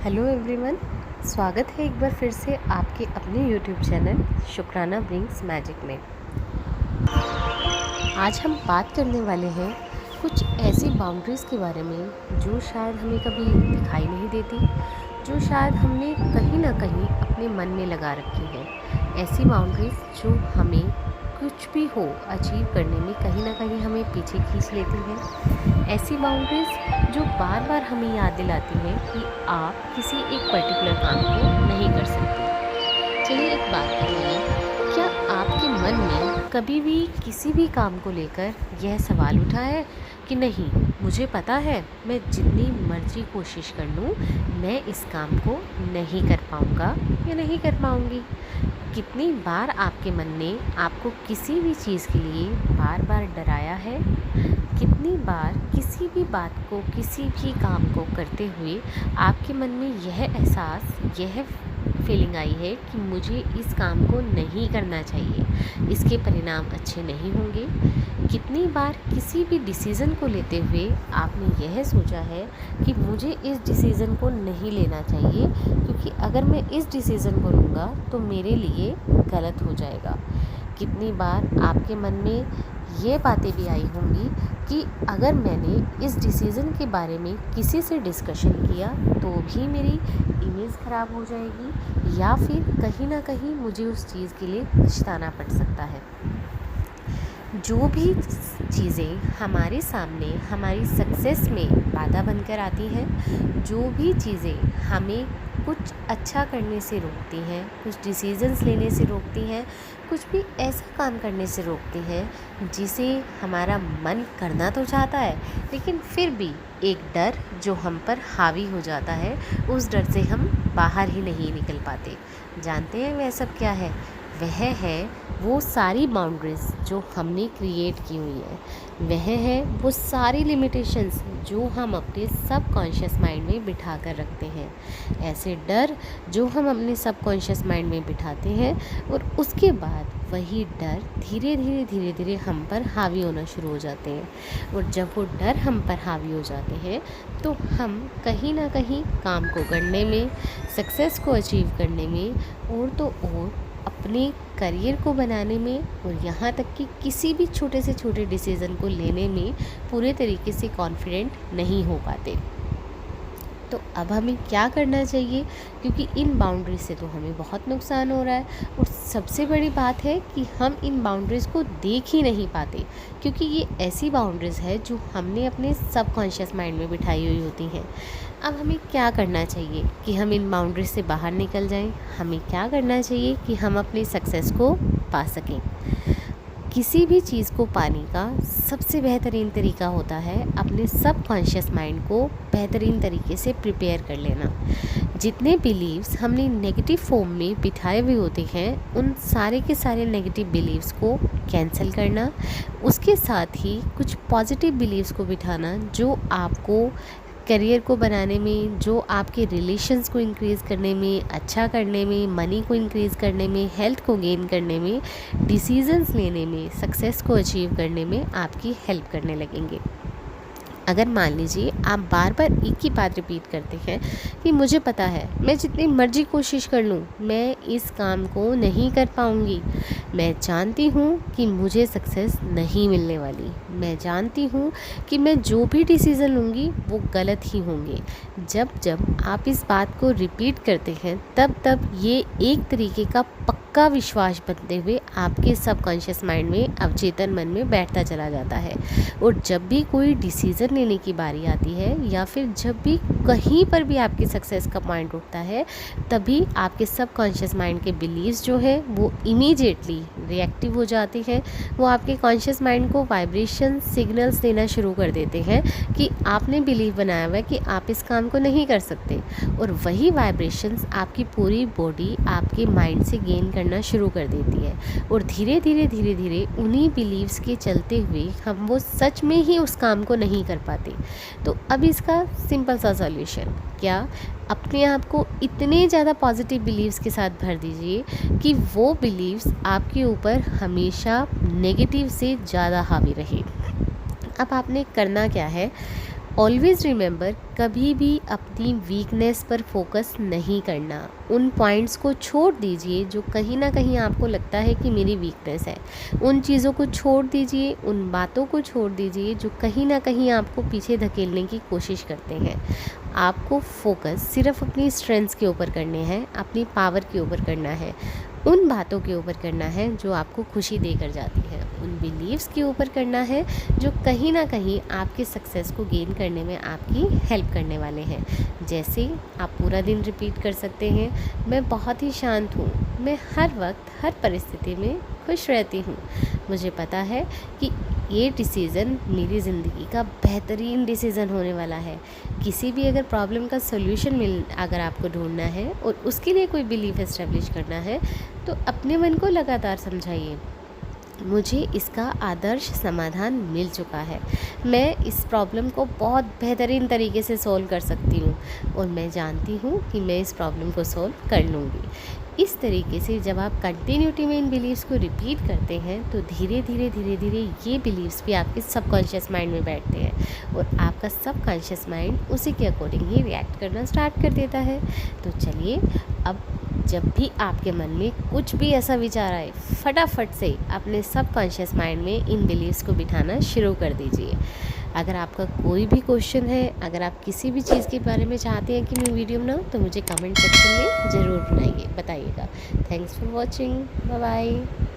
Hello everyone, स्वागत है एक बार फिर से आपके अपने यूट्यूब चैनल शुक्राना ब्रिंग्स मैजिक में। आज हम बात करने वाले हैं कुछ ऐसी बाउंड्रीज़ के बारे में जो शायद हमें कभी दिखाई नहीं देती, जो शायद हमने कहीं ना कहीं अपने मन में लगा रखी है। ऐसी बाउंड्रीज़ जो हमें कुछ भी हो अचीव करने में कहीं ना कहीं हमें पीछे खींच लेती हैं। ऐसी बाउंड्रीज़ जो बार बार हमें याद दिलाती हैं कि आप किसी एक पर्टिकुलर काम को नहीं कर सकते। चलिए एक बात करिए, क्या आपके मन में कभी भी किसी भी काम को लेकर यह सवाल उठा है कि नहीं, मुझे पता है मैं जितनी मर्जी कोशिश कर लूँ मैं इस काम को नहीं कर पाऊँगा या नहीं कर पाऊँगी। कितनी बार आपके मन ने आपको किसी भी चीज़ के लिए बार बार डराया है। कितनी बार किसी भी बात को, किसी भी काम को करते हुए आपके मन में यह एहसास, यह फीलिंग आई है कि मुझे इस काम को नहीं करना चाहिए, इसके परिणाम अच्छे नहीं होंगे। कितनी बार किसी भी डिसीज़न को लेते हुए आपने यह सोचा है कि मुझे इस डिसीज़न को नहीं लेना चाहिए, क्योंकि अगर मैं इस डिसीज़न को लूँगा तो मेरे लिए गलत हो जाएगा। कितनी बार आपके मन में ये बातें भी आई होंगी कि अगर मैंने इस डिसीज़न के बारे में किसी से डिस्कशन किया तो भी मेरी इमेज ख़राब हो जाएगी, या फिर कहीं ना कहीं मुझे उस चीज़ के लिए पछताना पड़ सकता है। जो भी चीज़ें हमारे सामने हमारी सक्सेस में बाधा बनकर आती हैं, जो भी चीज़ें हमें कुछ अच्छा करने से रोकती हैं, कुछ डिसीजंस लेने से रोकती हैं, कुछ भी ऐसा काम करने से रोकती हैं जिसे हमारा मन करना तो चाहता है, लेकिन फिर भी एक डर जो हम पर हावी हो जाता है, उस डर से हम बाहर ही नहीं निकल पाते। जानते हैं वह सब क्या है? वह है वो सारी बाउंड्रीज़ जो हमने क्रिएट की हुई है, वह है वो सारी लिमिटेशंस जो हम अपने सबकॉन्शियस माइंड में बिठा कर रखते हैं। ऐसे डर जो हम अपने सबकॉन्शियस माइंड में बिठाते हैं और उसके बाद वही डर धीरे धीरे हम पर हावी होना शुरू हो जाते हैं। और जब वो डर हम पर हावी हो जाते हैं तो हम कहीं ना कहीं काम को करने में, सक्सेस को अचीव करने में, और तो और अपने करियर को बनाने में, और यहाँ तक कि किसी भी छोटे से छोटे डिसीज़न को लेने में पूरे तरीके से कॉन्फिडेंट नहीं हो पाते। तो अब हमें क्या करना चाहिए, क्योंकि इन बाउंड्रीज से तो हमें बहुत नुकसान हो रहा है। और सबसे बड़ी बात है कि हम इन बाउंड्रीज़ को देख ही नहीं पाते, क्योंकि ये ऐसी बाउंड्रीज़ है जो हमने अपने सबकॉन्शियस माइंड में बिठाई हुई होती हैं। अब हमें क्या करना चाहिए कि हम इन बाउंड्रीज से बाहर निकल जाएं? हमें क्या करना चाहिए कि हम अपनी सक्सेस को पा सकें? किसी भी चीज़ को पाने का सबसे बेहतरीन तरीका होता है अपने सबकॉन्शियस माइंड को बेहतरीन तरीके से प्रिपेयर कर लेना। जितने बिलीव्स हमने नेगेटिव फॉर्म में बिठाए हुए होते हैं, उन सारे के सारे नेगेटिव बिलीव्स को कैंसिल करना, उसके साथ ही कुछ पॉजिटिव बिलीव्स को बिठाना जो आपको करियर को बनाने में, जो आपके रिलेशंस को इंक्रीज़ करने में, अच्छा करने में, मनी को इंक्रीज़ करने में, हेल्थ को गेन करने में, डिसीजंस लेने में, सक्सेस को अचीव करने में आपकी हेल्प करने लगेंगे। अगर मान लीजिए आप बार बार एक ही बात रिपीट करते हैं कि मुझे पता है मैं जितनी मर्जी कोशिश कर लूँ मैं इस काम को नहीं कर पाऊँगी, मैं जानती हूँ कि मुझे सक्सेस नहीं मिलने वाली, मैं जानती हूँ कि मैं जो भी डिसीज़न लूँगी वो गलत ही होंगे। जब जब आप इस बात को रिपीट करते हैं तब ये एक तरीके का पक्का विश्वास बनते हुए आपके सबकॉन्शियस माइंड में, अवचेतन मन में बैठता चला जाता है। और जब भी कोई डिसीज़न लेने की बारी आती है, या फिर जब भी कहीं पर भी आपकी सक्सेस का पॉइंट उठता है, तभी आपके सबकॉन्शियस माइंड के बिलीव्स जो है वो इमीडिएटली रिएक्टिव हो जाते हैं। वो आपके कॉन्शियस माइंड को वाइब्रेशन सिग्नल्स देना शुरू कर देते हैं कि आपने बिलीव बनाया हुआ है कि आप इस काम को नहीं कर सकते, और वही वाइब्रेशंस आपकी पूरी बॉडी आपके माइंड से गेन करना शुरू कर देती है। और धीरे धीरे उन्हीं बिलीव्स के चलते हुए हम वो सच में ही उस काम को नहीं कर पाते। तो अब इसका सिंपल सा सॉल्यूशन क्या, अपने आप को इतने ज़्यादा पॉजिटिव बिलीव्स के साथ भर दीजिए कि वो बिलीव्स आपके ऊपर हमेशा नेगेटिव से ज़्यादा हावी रहे। अब आपने करना क्या है, ऑलवेज़ रिमेंबर, कभी भी अपनी वीकनेस पर फोकस नहीं करना। उन पॉइंट्स को छोड़ दीजिए जो कहीं ना कहीं आपको लगता है कि मेरी वीकनेस है। उन चीज़ों को छोड़ दीजिए, उन बातों को छोड़ दीजिए जो कहीं ना कहीं आपको पीछे धकेलने की कोशिश करते हैं। आपको फोकस सिर्फ अपनी स्ट्रेंथ्स के ऊपर करने हैं, अपनी पावर के ऊपर करना है, उन बातों के ऊपर करना है जो आपको खुशी देकर जाती है, उन बिलीव्स के ऊपर करना है जो कहीं ना कहीं आपके सक्सेस को गेन करने में आपकी हेल्प करने वाले हैं। जैसे आप पूरा दिन रिपीट कर सकते हैं, मैं बहुत ही शांत हूँ, मैं हर वक्त हर परिस्थिति में खुश रहती हूँ, मुझे पता है कि ये डिसीज़न मेरी ज़िंदगी का बेहतरीन डिसीज़न होने वाला है। किसी भी अगर प्रॉब्लम का सॉल्यूशन अगर आपको ढूंढना है और उसके लिए कोई बिलीफ एस्टेब्लिश करना है, तो अपने मन को लगातार समझाइए, मुझे इसका आदर्श समाधान मिल चुका है, मैं इस प्रॉब्लम को बहुत बेहतरीन तरीके से सॉल्व कर सकती हूँ और मैं जानती हूँ कि मैं इस प्रॉब्लम को सॉल्व कर लूँगी। इस तरीके से जब आप कंटिन्यूटी में इन बिलीव्स को रिपीट करते हैं तो धीरे धीरे ये बिलीव्स भी आपके सबकॉन्शियस माइंड में बैठते हैं और आपका सबकॉन्शियस माइंड उसी के अकॉर्डिंग ही रिएक्ट करना स्टार्ट कर देता है। तो चलिए, अब जब भी आपके मन में कुछ भी ऐसा विचार आए, फटाफट से अपने सबकॉन्शियस माइंड में इन बिलीव्स को बिठाना शुरू कर दीजिए। अगर आपका कोई भी क्वेश्चन है, अगर आप किसी भी चीज़ के बारे में चाहते हैं कि मैं वीडियो बनाऊँ, तो मुझे कमेंट सेक्शन में ज़रूर बताइएगा। Thanks for watching, bye bye.